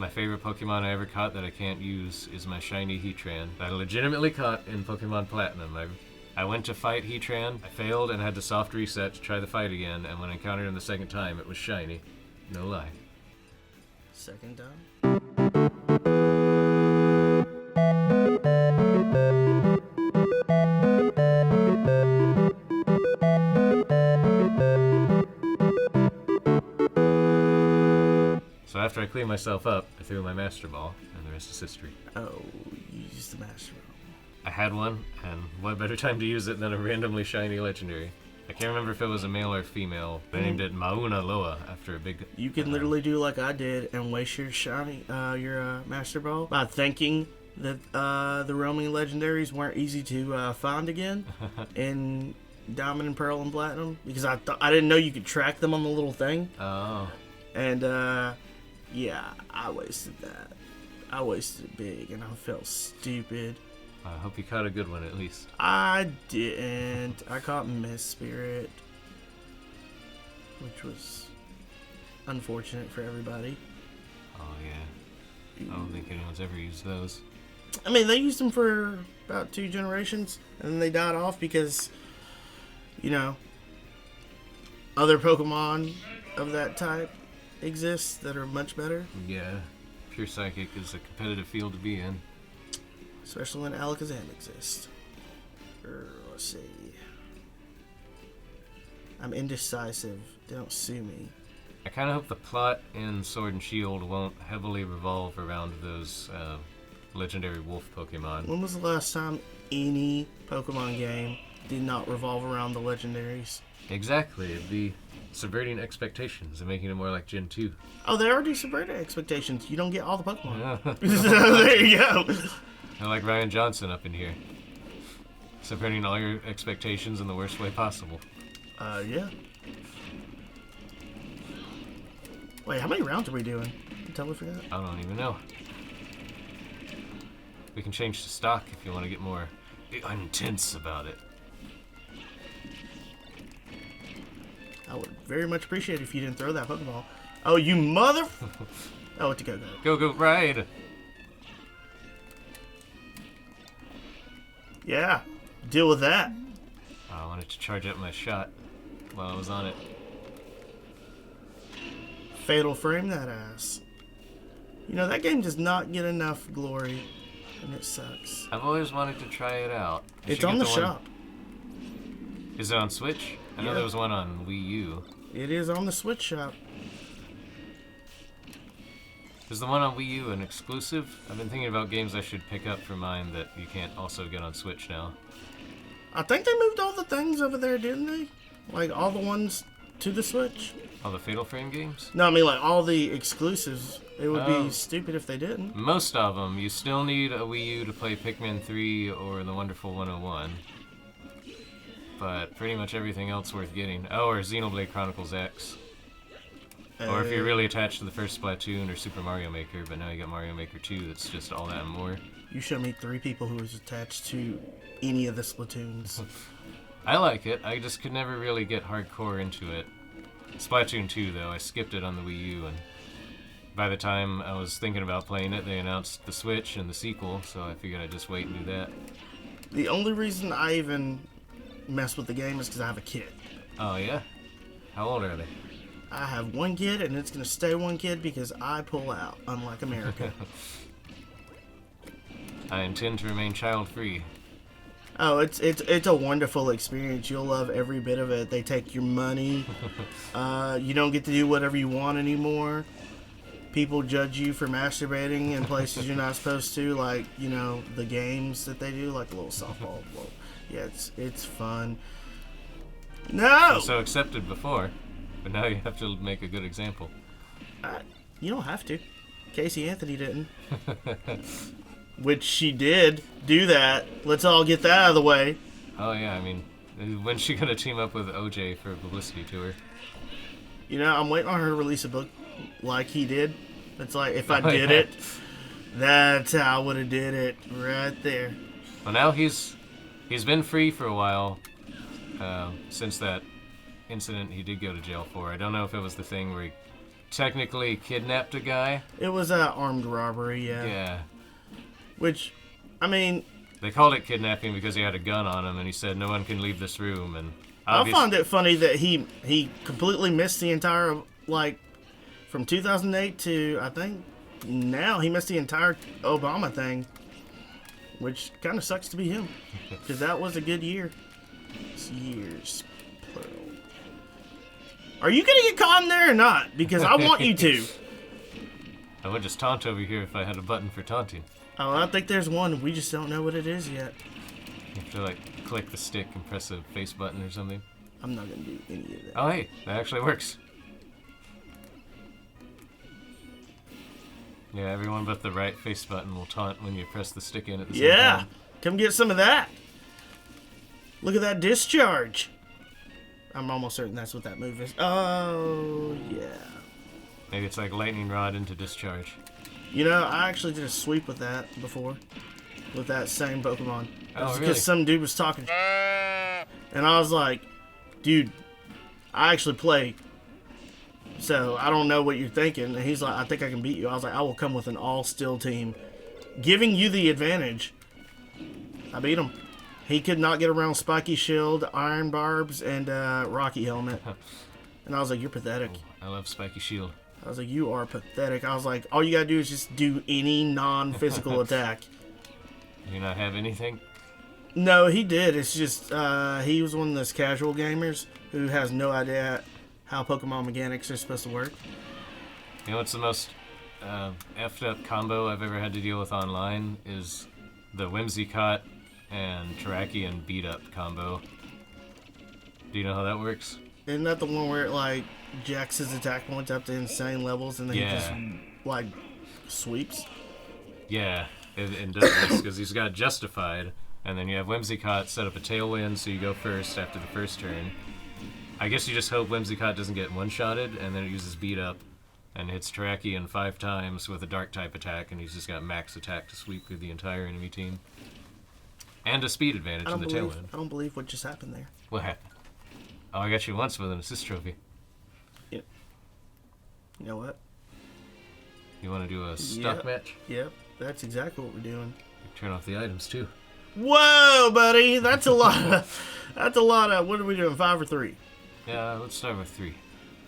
My favorite Pokemon I ever caught that I can't use is my shiny Heatran. That I legitimately caught in Pokemon Platinum. I went to fight Heatran, I failed and had to soft reset to try the fight again, and when I encountered him the second time, it was shiny. No lie. Second time? So after I cleaned myself up, I threw my Master Ball, and the rest is history. Oh, you used the Master Ball. I had one, and what better time to use it than a randomly shiny legendary. I can't remember if it was a male or female. They named it Mauna Loa after a big... You can literally do like I did and waste your shiny, your Master Ball by thinking that the roaming legendaries weren't easy to find again in Diamond and Pearl and Platinum, because I didn't know you could track them on the little thing. Oh. And yeah, I wasted that. I wasted it big, and I felt stupid. I hope you caught a good one at least. I didn't. I caught Miss Spirit, which was unfortunate for everybody. Oh yeah. I don't think anyone's ever used those. I mean, they used them for about 2 generations, and then they died off because, you know, other Pokemon of that type exist that are much better. Yeah. Pure Psychic is a competitive field to be in. Especially when Alakazam exists. Let's see. I'm indecisive. Don't sue me. I kind of hope the plot in Sword and Shield won't heavily revolve around those legendary wolf Pokemon. When was the last time any Pokemon game did not revolve around the legendaries? Exactly. It'd be subverting expectations and making it more like Gen 2. Oh, they already subverted expectations. You don't get all the Pokemon. Yeah. There you go. I like Ryan Johnson up in here. Subverting all your expectations in the worst way possible. Yeah. Wait, how many rounds are we doing? I totally forgot. I don't even know. We can change to stock if you want to get more intense about it. I would very much appreciate it if you didn't throw that Pokeball. Oh, you mother... Oh, it's a go-go. Go, ride! Yeah, deal with that. Oh, I wanted to charge up my shot while I was on it. Fatal Frame that ass. You know, that game does not get enough glory, and it sucks. I've always wanted to try it out. It's on the shop. Is it on Switch? I know there was one on Wii U. It is on the Switch shop. Is the one on Wii U an exclusive? I've been thinking about games I should pick up for mine that you can't also get on Switch now. I think they moved all the things over there, didn't they? Like, all the ones to the Switch? All the Fatal Frame games? No, I mean, like, all the exclusives. It would be stupid if they didn't. Most of them. You still need a Wii U to play Pikmin 3 or The Wonderful 101. But pretty much everything else worth getting. Oh, or Xenoblade Chronicles X. Or if you're really attached to the first Splatoon or Super Mario Maker, but now you got Mario Maker 2 that's just all that and more. You show me 3 people who was attached to any of the Splatoons. I like it. I just could never really get hardcore into it. Splatoon 2, though, I skipped it on the Wii U, and by the time I was thinking about playing it, they announced the Switch and the sequel, so I figured I'd just wait and do that. The only reason I even mess with the game is because I have a kid. Oh, yeah? How old are they? I have 1 kid, and it's going to stay 1 kid because I pull out, unlike America. I intend to remain child-free. Oh, it's a wonderful experience. You'll love every bit of it. They take your money. You don't get to do whatever you want anymore. People judge you for masturbating in places you're not supposed to, like, you know, the games that they do, like the little softball. Yeah, it's fun. No! So accepted before, but now you have to make a good example. You don't have to. Casey Anthony didn't. Which she did do that. Let's all get that out of the way. Oh, yeah, I mean, when's she going to team up with OJ for a publicity tour? You know, I'm waiting on her to release a book like he did. It's like, if I did it, that's how I would have did it right there. Well, now he's been free for a while since that incident he did go to jail for. I don't know if it was the thing where he technically kidnapped a guy. It was an armed robbery, yeah. Yeah. Which, I mean... They called it kidnapping because he had a gun on him, and he said no one can leave this room, and... I find it funny that he completely missed the entire, like, from 2008 to, I think, now, he missed the entire Obama thing. Which kind of sucks to be him. Because that was a good year. Years, plural. Are you going to get caught in there or not? Because I want you to. I would just taunt over here if I had a button for taunting. Oh, I think there's one. We just don't know what it is yet. You have to, like, click the stick and press a face button or something. I'm not going to do any of that. Oh, hey, that actually works. Yeah, everyone but the right face button will taunt when you press the stick in at the same time. Yeah, come get some of that. Look at that discharge. I'm almost certain that's what that move is. Oh, yeah. Maybe it's like lightning rod into discharge. You know, I actually did a sweep with that before. With that same Pokemon. Oh, really? Because some dude was talking. And I was like, dude, I actually play. So I don't know what you're thinking. And he's like, I think I can beat you. I was like, I will come with an all-still team. Giving you the advantage. I beat him. He could not get around Spiky Shield, Iron Barbs, and Rocky Helmet. And I was like, you're pathetic. I love Spiky Shield. I was like, you are pathetic. I was like, all you gotta do is just do any non-physical attack. Do you not have anything? No, he did. It's just, he was one of those casual gamers who has no idea how Pokemon mechanics are supposed to work. You know what's the most effed up combo I've ever had to deal with online is the Whimsicott and Terrakion beat up combo. Do you know how that works? Isn't that the one where it, like, jacks his attack points up to insane levels and then he just, like, sweeps? Yeah, it does this because he's got Justified, and then you have Whimsicott set up a Tailwind, so you go first after the first turn. I guess you just hope Whimsicott doesn't get one-shotted, and then it uses beat up and hits Terrakion 5 times with a Dark-type attack, and he's just got max attack to sweep through the entire enemy team. And a speed advantage in the Tailwind. I don't believe what just happened there. What happened? Oh, I got you once with an assist trophy. Yeah. You know what? You want to do a stock match? Yep, that's exactly what we're doing. Turn off the items, too. Whoa, buddy! That's a lot that's a lot of... What are we doing, 5 or 3? Yeah, let's start with 3. You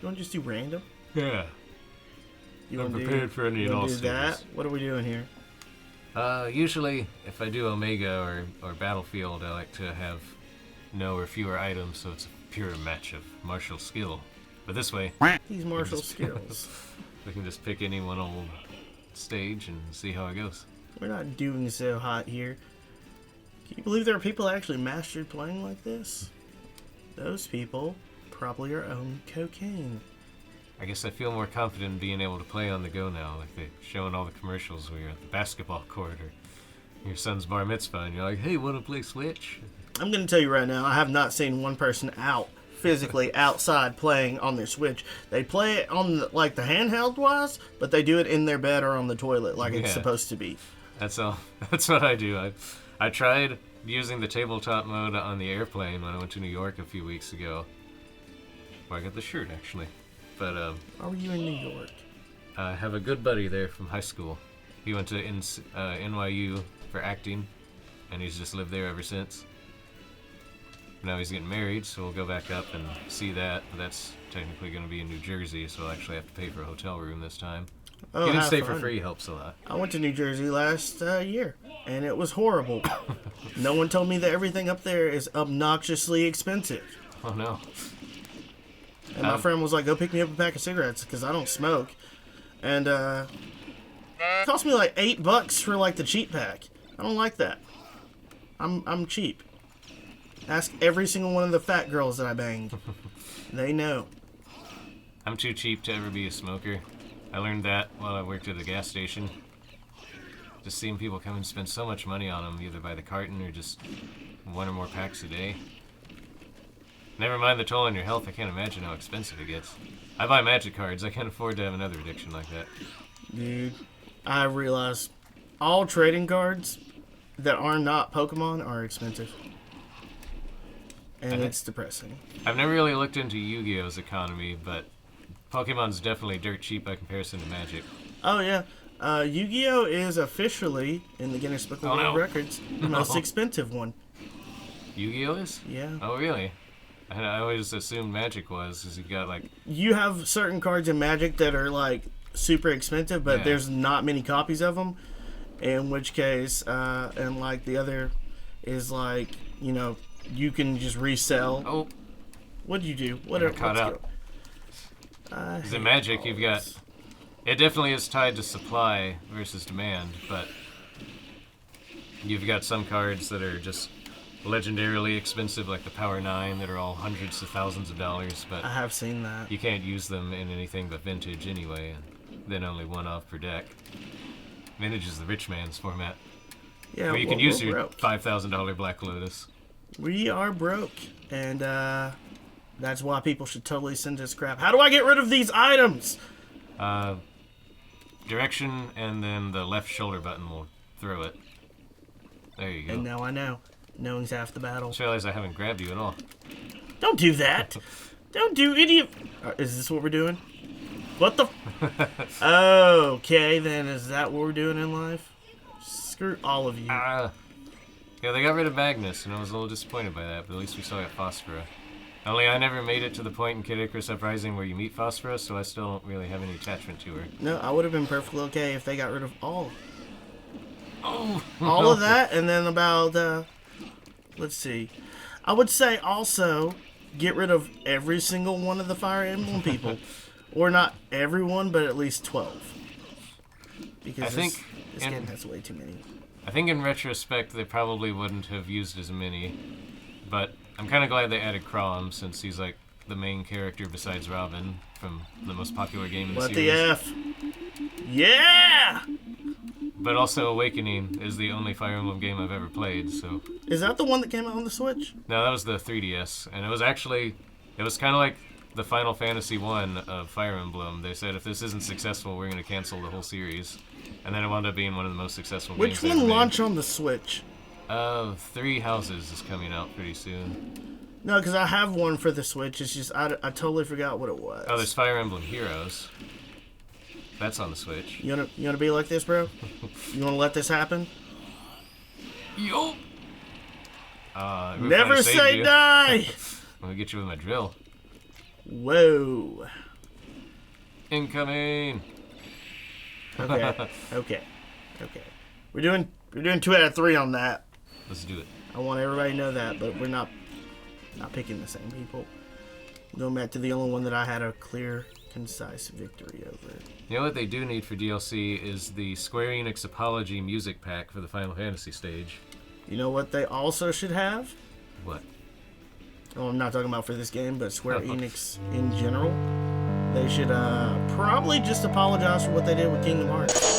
want to just do random? Yeah. I'm prepared for any and all stages. That? What are we doing here? Usually, if I do Omega or Battlefield, I like to have no or fewer items, so it's a pure match of martial skill. But this way, these martial skills. We can just pick any one old stage and see how it goes. We're not doing so hot here. Can you believe there are people that actually mastered playing like this? Those people probably are on cocaine. I guess I feel more confident in being able to play on the go now, like they show in all the commercials where you're at the basketball court or your son's bar mitzvah and you're like, hey, wanna play Switch? I'm gonna tell you right now, I have not seen one person physically outside playing on their Switch. They play it on the handheld wise, but they do it in their bed or on the toilet like it's supposed to be. That's all. That's what I do. I tried using the tabletop mode on the airplane when I went to New York a few weeks ago. Where I got the shirt actually. But how are you in New York? I have a good buddy there from high school. He went to NYU for acting, and he's just lived there ever since. Now he's getting married, so we'll go back up and see that. But that's technically going to be in New Jersey, so I'll actually have to pay for a hotel room this time. Oh, Getting to stay for free helps a lot. I went to New Jersey last year, and it was horrible. No one told me that everything up there is obnoxiously expensive. Oh, no. And my friend was like, go pick me up a pack of cigarettes, because I don't smoke. And it cost me like $8 for like the cheap pack. I don't like that. I'm cheap. Ask every single one of the fat girls that I banged. They know. I'm too cheap to ever be a smoker. I learned that while I worked at a gas station. Just seeing people come and spend so much money on them, either by the carton or just 1 or more packs a day. Never mind the toll on your health, I can't imagine how expensive it gets. I buy magic cards, I can't afford to have another addiction like that. Dude, I realize all trading cards that are not Pokemon are expensive. And it's depressing. I've never really looked into Yu-Gi-Oh's economy, but Pokemon's definitely dirt cheap by comparison to Magic. Oh yeah, Yu-Gi-Oh is officially in the Guinness Book of World Records the most expensive one. Yu-Gi-Oh is? Yeah. Oh really? I always assumed Magic was, because you got like. You have certain cards in Magic that are like super expensive, but there's not many copies of them. In which case, and like the other is like, you know, you can just resell. Oh. What'd you do? What are caught out? Because in Magic, you've got. It definitely is tied to supply versus demand, but you've got some cards that are just legendarily expensive, like the Power 9, that are all hundreds of thousands of dollars, but I have seen that. You can't use them in anything but Vintage anyway, and then only one off per deck. Vintage is the rich man's format. Yeah, where you can use your $5,000 Black Lotus. We are broke, and that's why people should totally send us crap. How do I get rid of these items? Direction, and then the left shoulder button will throw it. There you go. And now I know. Knowing's half the battle. I just realized I haven't grabbed you at all. Don't do that. Don't do idiot. Is this what we're doing? What the? Okay, then is that what we're doing in life? Screw all of you. Yeah, they got rid of Magnus, and I was a little disappointed by that, but at least we still got Phosphora. Only I never made it to the point in Kid Icarus Uprising where you meet Phosphora, so I still don't really have any attachment to her. No, I would have been perfectly okay if they got rid of all Oh! all of that, and then about, let's see. I would say also get rid of every single one of the Fire Emblem people. Or not everyone, but at least 12. Because this game has way too many. I think in retrospect they probably wouldn't have used as many, but I'm kind of glad they added Chrom, since he's like the main character besides Robin from the most popular game in the series. What the F? Yeah! But also Awakening is the only Fire Emblem game I've ever played, so... Is that the one that came out on the Switch? No, that was the 3DS, and it was kind of like the Final Fantasy 1 of Fire Emblem. They said if this isn't successful, we're going to cancel the whole series. And then it wound up being one of the most successful games. Which one launched on the Switch? Three Houses is coming out pretty soon. No, because I have one for the Switch. It's just, I totally forgot what it was. Oh, there's Fire Emblem Heroes. That's on the Switch. You wanna be like this, bro? You wanna let this happen? Yo! Never say die! Let me get you with my drill. Whoa. Incoming! Okay. We're doing 2 out of 3 on that. Let's do it. I want everybody to know that, but we're not picking the same people. Going back to the only one that I had a clear, concise victory over. You know what they do need for DLC is the Square Enix Apology music pack for the Final Fantasy stage. You know what they also should have? What? Oh, I'm not talking about for this game, but Square Enix in general. They should probably just apologize for what they did with Kingdom Hearts.